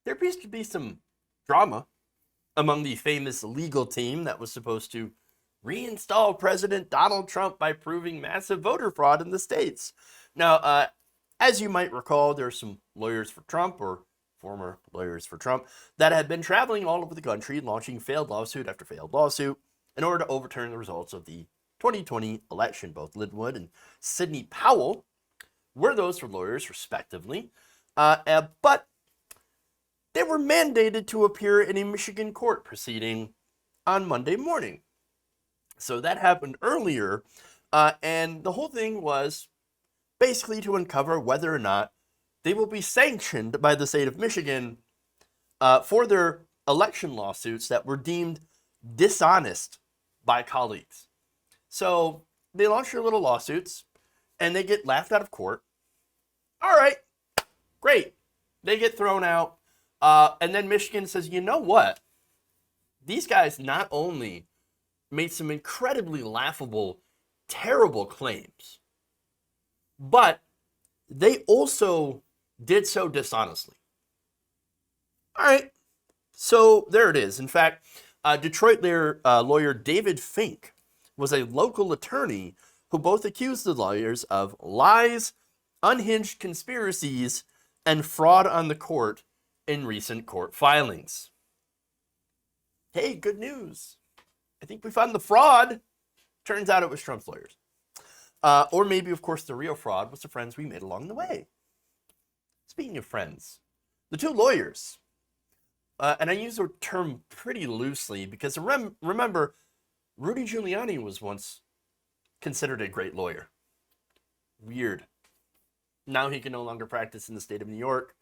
there appears to be some drama among the famous legal team that was supposed to reinstall President Donald Trump by proving massive voter fraud in the states. Now, as you might recall, there are some lawyers for Trump, or former lawyers for Trump, that had been traveling all over the country, launching failed lawsuit after failed lawsuit in order to overturn the results of the 2020 election. Both Linwood and Sidney Powell were those lawyers, respectively, but they were mandated to appear in a Michigan court proceeding on Monday morning. So that happened earlier, and the whole thing was basically to uncover whether or not they will be sanctioned by the state of Michigan for their election lawsuits that were deemed dishonest by colleagues. So they launch their little lawsuits, and they get laughed out of court. All right, great. They get thrown out. And then Michigan says, you know what? These guys not only made some incredibly laughable, terrible claims, but they also did so dishonestly. All right, so there it is. In fact, Detroit lawyer David Fink was a local attorney who both accused the lawyers of lies, unhinged conspiracies, and fraud on the court in recent court filings. Hey, good news. I think we found the fraud. Turns out it was Trump's lawyers. Or maybe, of course, the real fraud was the friends we made along the way. Speaking of friends, the two lawyers, and I use the term pretty loosely because remember, Rudy Giuliani was once considered a great lawyer. Weird. Now he can no longer practice in the state of New York,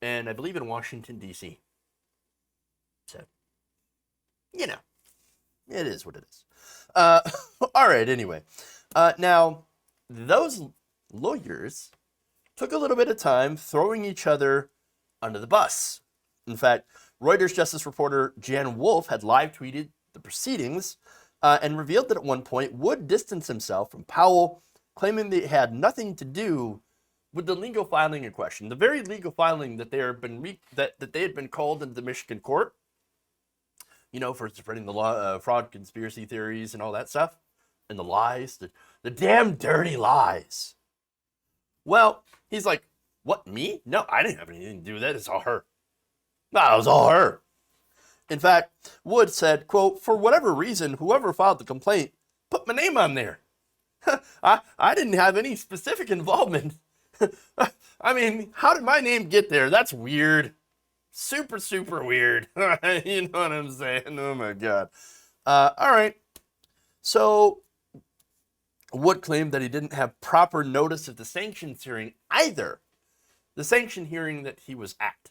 and I believe in Washington, D.C. So, you know, it is what it is. All right, anyway. Now, those lawyers took a little bit of time throwing each other under the bus. In fact, Reuters Justice reporter Jan Wolfe had live tweeted the proceedings and revealed that at one point Wood distanced himself from Powell, claiming they had nothing to do with the legal filing in question. The very legal filing that they had been called into the Michigan court, you know, for spreading the fraud conspiracy theories and all that stuff, and the lies, the damn dirty lies. Well, he's like, what, me? No, I didn't have anything to do with that. It's all her. No, it was all her. In fact, Wood said, quote, for whatever reason, whoever filed the complaint put my name on there. I didn't have any specific involvement. I mean, how did my name get there? That's weird. Super, super weird. You know what I'm saying? Oh my God. All right. So Wood claimed that he didn't have proper notice of the sanctions hearing either. The sanction hearing that he was at.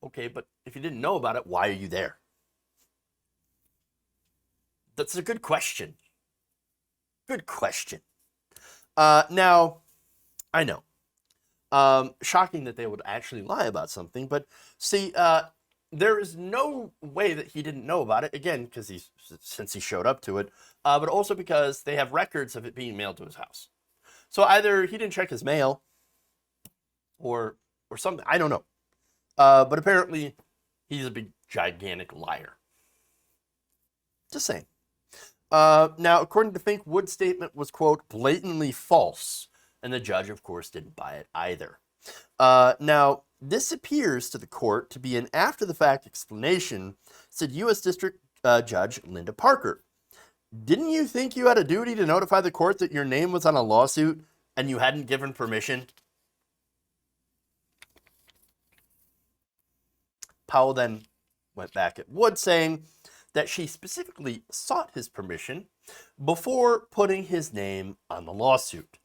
Okay, but if you didn't know about it, why are you there? That's a good question. Good question. Now, I know. Shocking that they would actually lie about something, but see, there is no way that he didn't know about it, again, because since he showed up to it, but also because they have records of it being mailed to his house. So either he didn't check his mail, or something, I don't know. But apparently, he's a big, gigantic liar. Just saying. Now, according to Fink, Wood's statement was, quote, blatantly false, and the judge, of course, didn't buy it either. Now, this appears to the court to be an after-the-fact explanation, said U.S. District Judge Linda Parker. Didn't you think you had a duty to notify the court that your name was on a lawsuit and you hadn't given permission? Powell then went back at Wood, saying that she specifically sought his permission before putting his name on the lawsuit.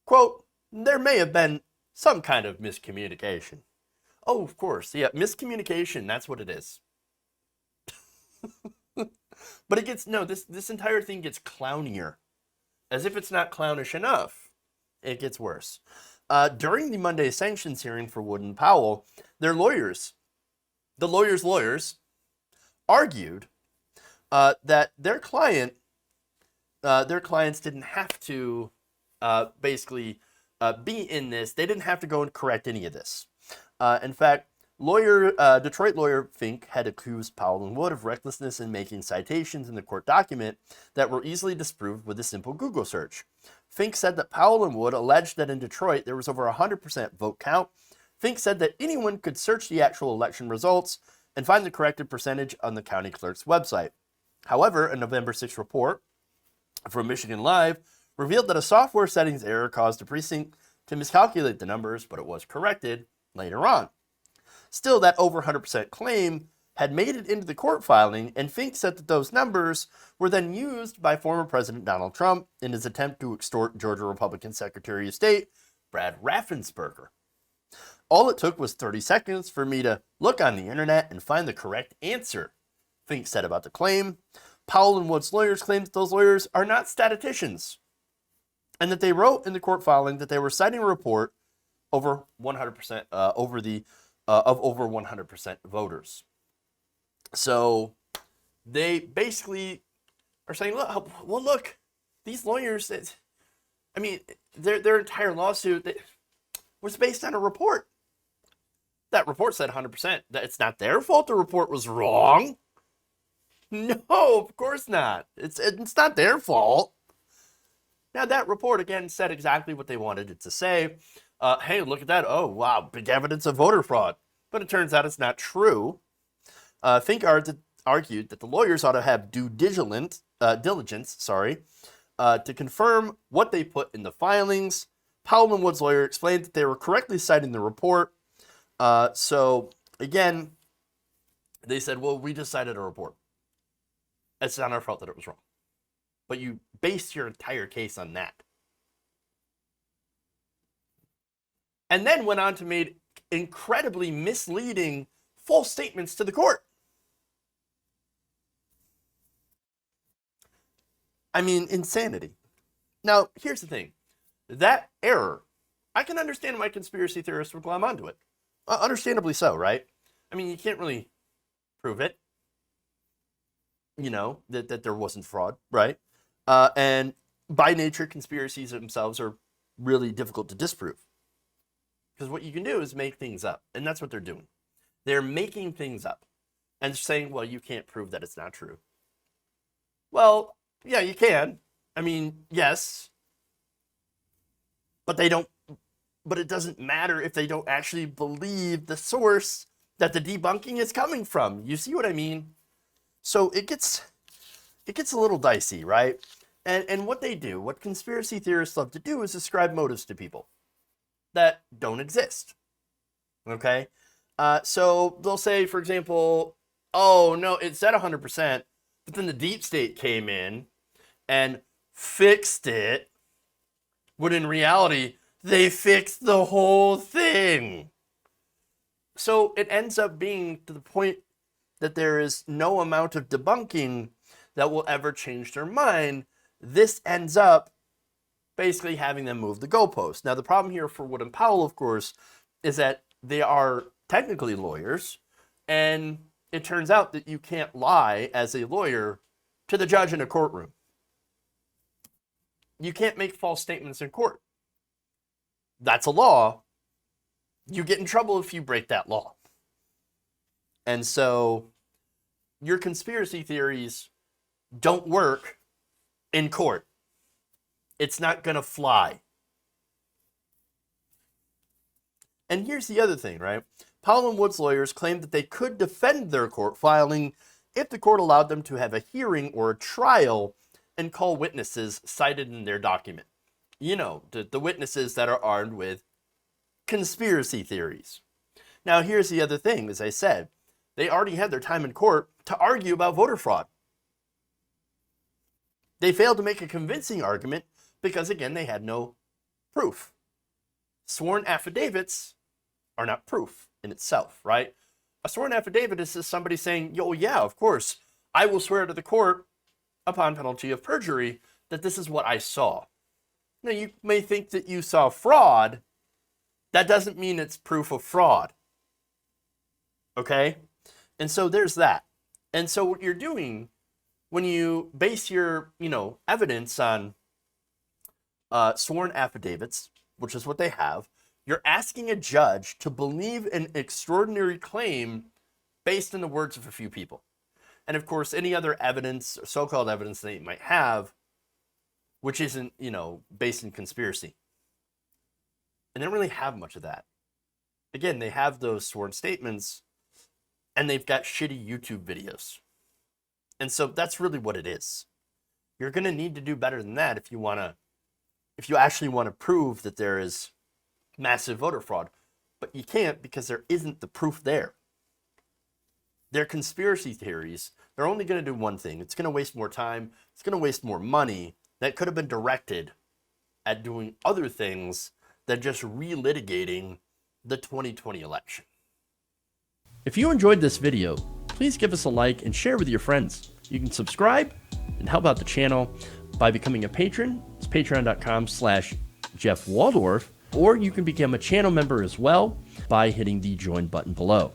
Quote, there may have been some kind of miscommunication. Oh, of course, yeah, miscommunication, that's what it is. But it gets, no, this entire thing gets clownier. As if it's not clownish enough, it gets worse. During the Monday sanctions hearing for Wood and Powell, their lawyers, the lawyers' lawyers, argued that their clients didn't have to basically be in this. They didn't have to go and correct any of this. In fact, Detroit lawyer Fink had accused Powell and Wood of recklessness in making citations in the court document that were easily disproved with a simple Google search. Fink said that Powell and Wood alleged that in Detroit there was over 100% vote count. Fink said that anyone could search the actual election results and find the corrected percentage on the county clerk's website. However, a November 6th report from Michigan Live revealed that a software settings error caused the precinct to miscalculate the numbers, but it was corrected later on. Still, that over 100% claim had made it into the court filing, and Fink said that those numbers were then used by former President Donald Trump in his attempt to extort Georgia Republican Secretary of State Brad Raffensperger. All it took was 30 seconds for me to look on the internet and find the correct answer, Fink said about the claim. Powell and Wood's lawyers claimed that those lawyers are not statisticians, and that they wrote in the court filing that they were citing a report over 100% over 100% voters. So they basically are saying, look, these lawyers, their entire lawsuit was based on a report. That report said 100%. That it's not their fault the report was wrong. No, of course not. It's not their fault. Now, that report, again, said exactly what they wanted it to say. Hey, look at that. Oh, wow, big evidence of voter fraud. But it turns out it's not true. Fink argued that the lawyers ought to have due diligence, to confirm what they put in the filings. Powell and Wood's lawyer explained that they were correctly citing the report. So, again, they said, well, we just cited a report. It's not our fault that it was wrong. But you based your entire case on that. And then went on to make incredibly misleading false statements to the court. I mean, insanity. Now, here's the thing. That error, I can understand why conspiracy theorists would glom onto it. Understandably so, right? I mean, you can't really prove it. You know, that there wasn't fraud, right? And by nature, conspiracies themselves are really difficult to disprove. Because what you can do is make things up. And that's what they're doing. They're making things up and saying, well, you can't prove that it's not true. Well, yeah, you can. I mean, yes. But it doesn't matter if they don't actually believe the source that the debunking is coming from. You see what I mean? So it gets a little dicey, right? And what they do, what conspiracy theorists love to do, is ascribe motives to people that don't exist. Okay? So they'll say, for example, oh, no, it said 100%, but then the deep state came in and fixed it, when in reality, they fixed the whole thing. So it ends up being to the point that there is no amount of debunking that will ever change their mind. This ends up basically having them move the goalpost. Now, the problem here for Wood and Powell, of course, is that they are technically lawyers, and it turns out that you can't lie as a lawyer to the judge in a courtroom. You can't make false statements in court. That's a law. You get in trouble if you break that law. And so your conspiracy theories don't work in court. It's not going to fly. And here's the other thing, right? Powell and Wood's lawyers claimed that they could defend their court filing if the court allowed them to have a hearing or a trial and call witnesses cited in their document. You know, the witnesses that are armed with conspiracy theories. Now, here's the other thing, as I said. They already had their time in court to argue about voter fraud. They failed to make a convincing argument because, again, they had no proof. Sworn affidavits are not proof in itself, right? A sworn affidavit is just somebody saying, yo, yeah, of course, I will swear to the court upon penalty of perjury that this is what I saw. Now, you may think that you saw fraud. That doesn't mean it's proof of fraud. Okay? And so there's that. And so what you're doing when you base your, evidence on sworn affidavits, which is what they have, You're asking a judge to believe an extraordinary claim based on the words of a few people. And of course, any other evidence, so-called evidence that you might have, which isn't, based in conspiracy. And they don't really have much of that. Again, they have those sworn statements, and they've got shitty YouTube videos. And so that's really what it is. You're going to need to do better than that if you actually want to prove that there is massive voter fraud. But you can't, because there isn't the proof there. They're conspiracy theories. They're only going to do one thing. It's going to waste more time. It's going to waste more money that could have been directed at doing other things than just relitigating the 2020 election. If you enjoyed this video, please give us a like and share with your friends. You can subscribe and help out the channel by becoming a patron. It's patreon.com/Jeff Waldorf, or you can become a channel member as well by hitting the join button below.